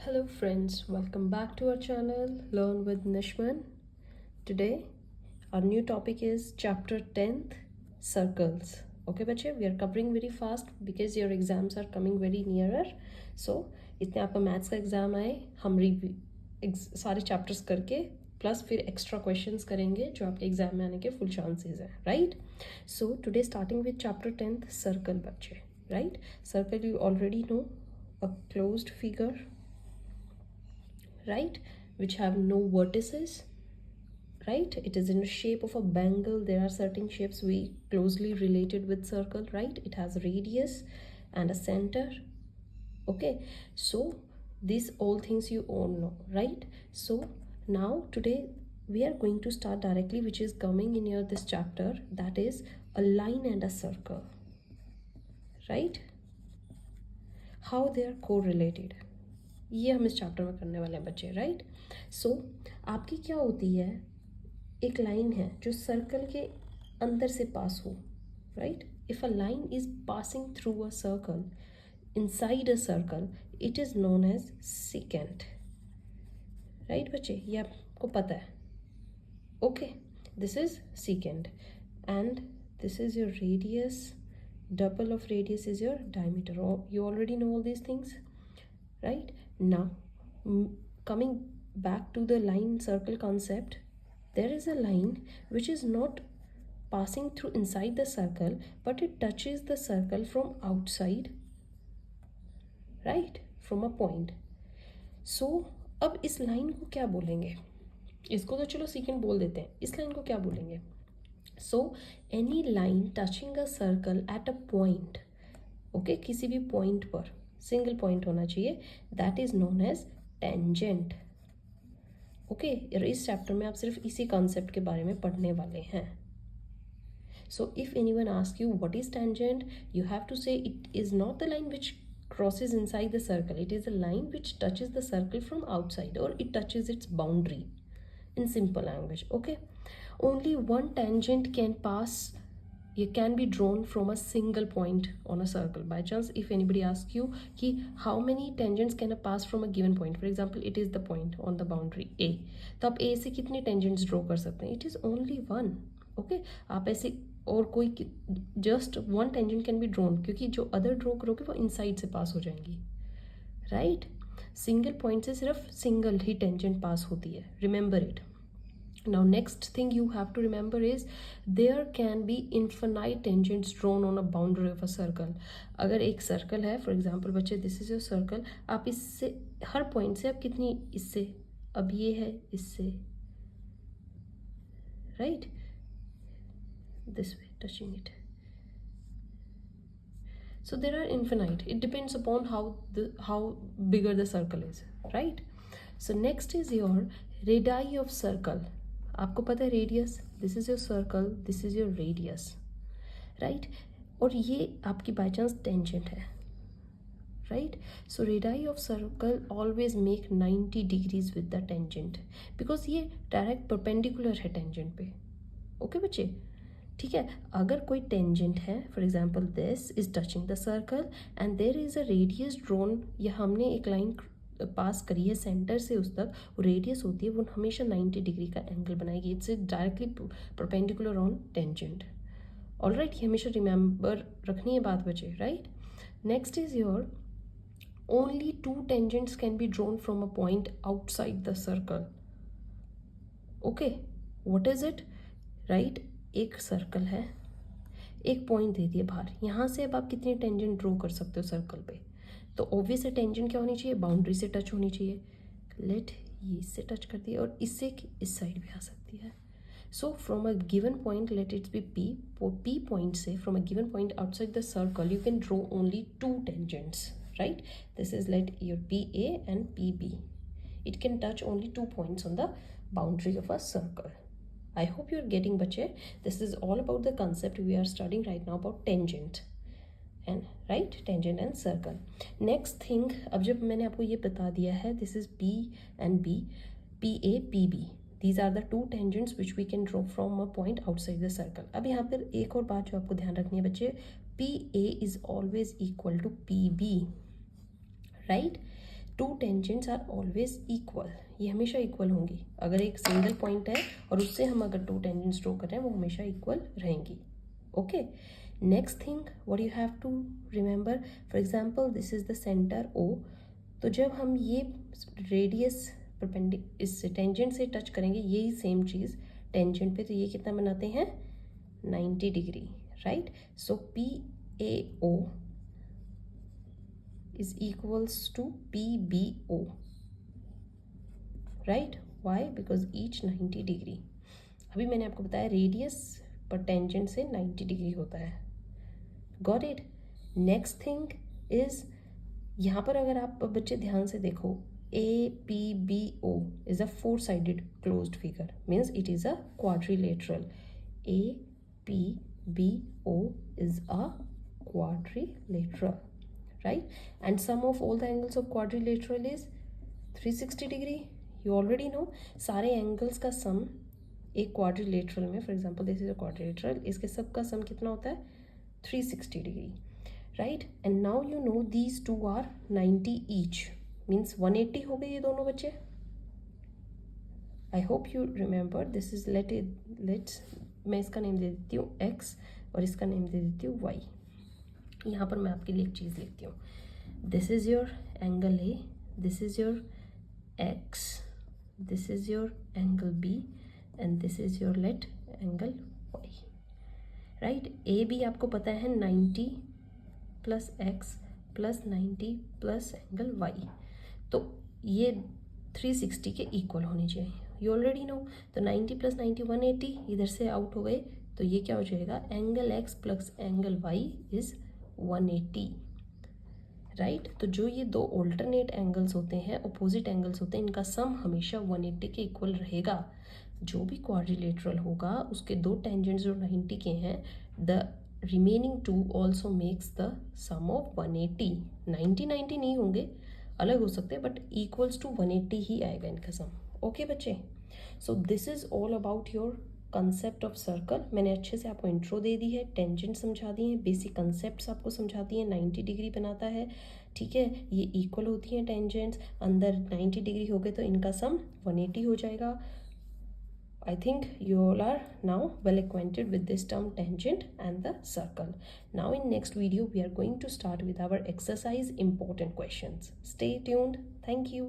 Hello friends, welcome back to our channel Learn with Nishman. Today our new topic is chapter 10th circles. Okay बच्चे, we are covering very fast because your exams are coming very nearer. So इतने आपका maths का exam आए, हम सारे chapters करके plus फिर extra questions करेंगे जो आपके एग्जाम में आने के फुल चांसेस हैं, right? So today starting with chapter 10th circle बच्चे, right? Circle you already know, a closed figure, right, which have no vertices, right? It is in the shape of a bangle. There are certain shapes we closely related with circle, right? It has a radius and a center. Okay, so these all things you all know, right? So now today we are going to start directly which is coming in your this chapter, that is a line and a circle, right? How they are correlated, ये हम इस chapter में करने वाले हैं बच्चे, right? सो आपकी क्या होती है, एक लाइन है जो सर्कल के अंदर से पास हो, right? If a line is passing through a circle, inside a circle, it is known as secant, right बच्चे? ये आपको पता है. Okay, this is secant and this is your radius, double of radius is your diameter. You already know all these things, right? Now coming back to the line circle concept, there is a line which is not passing through inside the circle but it touches the circle from outside, right, from a point. So अब इस line को क्या बोलेंगे? इसको तो चलो second बोल देते हैं, इस लाइन को क्या बोलेंगे? So any line touching a circle at a point, okay, किसी भी पॉइंट पर, सिंगल पॉइंट होना चाहिए, that is known as tangent. Okay, इस चैप्टर में आप सिर्फ इसी कॉन्सेप्ट के बारे में पढ़ने वाले हैं. So if anyone ask you what is tangent, you have to say it is not the line which crosses inside the circle, it is a line which touches the circle from outside or it touches its boundary, in simple language. Okay, only one tangent can pass, it can be drawn from a single point on a circle. By chance if anybody asks you कि how many tangents can pass from a given point, for example it is the point on the boundary A, तो आप A से कितने tangents draw कर सकते हैं? It is only one. Okay, आप ऐसे और कोई just one tangent can be drawn, क्योंकि जो अदर ड्रॉ करोगे वो इनसाइड से पास हो जाएंगी, राइट? सिंगल पॉइंट से सिर्फ सिंगल ही टेंजेंट पास होती है, remember it. Now next thing you have to remember is there can be infinite tangents drawn on a boundary of a circle. अगर एक सर्कल है, फॉर एग्जाम्पल बच्चे दिस इज योर सर्कल, आप इससे हर point से आप कितनी, इससे, अब ये है इससे, right, this way touching it. So there are infinite, it depends upon how bigger the circle is, right? So next is your radii of circle. आपको पता है radius, this is your circle, this is your radius, right? और ये आपकी by chance tangent है, right? So radii of circle always make 90 degrees with the tangent, because ये direct perpendicular है tangent पे. ओके बच्चे, ठीक है? अगर कोई टेंजेंट है, for example this is touching the circle and there is a radius drone, या हमने एक लाइन पास करी है सेंटर से उस तक, वो रेडियस होती है, वो हमेशा 90 डिग्री का एंगल बनाएगी. It's directly perpendicular on tangent. Alright, ये हमेशा रिमेंबर रखनी है बात बचे, right? Next is your only two tangents can be drone from a point outside the circle. Okay, what is it, right? एक सर्कल है, एक पॉइंट दे दिए बाहर, यहाँ से अब आप कितनी टेंजेंट ड्रॉ कर सकते हो सर्कल पे? तो ऑब्वियस है टेंजेंट क्या होनी चाहिए, बाउंड्री से टच होनी चाहिए. लेट ये इससे टच कर दिया और इससे इस साइड भी आ सकती है. So from a given point, let it's be P, P point से from a given point outside the circle you can draw only two tangents, right? This is let your P A and P B. It can touch only two points on the boundary of a circle. I hope you are getting बच्चे. This is all about the concept we are studying right now about tangent and right, tangent and circle. Next thing, अब जब मैंने आपको ये बता दिया है, this is P and B, PA, PB. These are the two tangents which we can draw from a point outside the circle. अब यहाँ पर एक और बात जो आपको ध्यान रखनी है बच्चे, PA is always equal to PB, right? Two tangents are always equal, ये हमेशा इक्वल होंगी। अगर एक सिंगल पॉइंट है और उससे हम अगर टू टेंजेंट्स ड्रॉ कर रहे हैं वो हमेशा इक्वल रहेंगी। Okay, next thing what you have to remember, for example this is the centre O, तो जब हम ये रेडियस इस टेंजेंट से टच करेंगे यही सेम चीज़ टेंजेंट पे, तो ये कितना बनाते हैं 90 degree, right. So PAO is equals to PBO, right? Why? Because each 90 degree, अभी मैंने आपको बताया रेडियस पर टेंजेंट से 90 डिग्री होता है। Got it. Next thing is, यहाँ पर अगर आप बच्चे ध्यान से देखो, APBO is a four-sided closed figure, means it is a quadrilateral. APBO is a quadrilateral, right? And sum of all the angles of quadrilateral is 360 degree. You already know सारे angles का sum एक quadrilateral में, for example this is a quadrilateral, इसके सब का sum कितना होता है 360 degree, right? And now you know these two are 90 each, means 180 हो गए ये दोनों बच्चे। I hope you remember this is let's मैं इसका नेम दे देती हूँ x और इसका नेम दे देती हूँ y। यहाँ पर मैं आपके लिए एक चीज़ लिखती हूँ, this is your angle A, this is your x, this is your angle B and this is your let angle y, right. A B आपको पता है 90 plus x plus 90 plus angle y, तो ये 360 के इक्वल होनी चाहिए, you already no. तो 90 plus 90 180, इधर से आउट हो गए, तो ये क्या हो जाएगा angle x plus angle y is 180, right. तो जो ये दो ऑल्टरनेट एंगल्स होते हैं, अपोजिट एंगल्स होते हैं, इनका सम हमेशा 180 के इक्वल रहेगा। जो भी क्वाड्रिलेटरल होगा उसके दो टेंजेंट्स जो 90 के हैं, the remaining two also makes the sum of 180। 90 नहीं होंगे, अलग हो सकते हैं, बट इक्वल्स टू 180 ही आएगा इनका सम। ओके बच्चे, so this is all about your concept of circle. मैंने अच्छे से आपको इंट्रो दे दी है, टेंजेंट समझा दिए हैं, बेसिक कंसेप्ट्स आपको समझा दिए हैं। 90 डिग्री बनाता है, ठीक है, ये इक्वल होती हैं टेंजेंट्स, अंदर 90 डिग्री हो गए तो इनका सम 180 हो जाएगा। I think you all are now well acquainted with this term tangent and the circle. Now in next video we are going to start with our exercise important questions. Stay tuned. Thank you.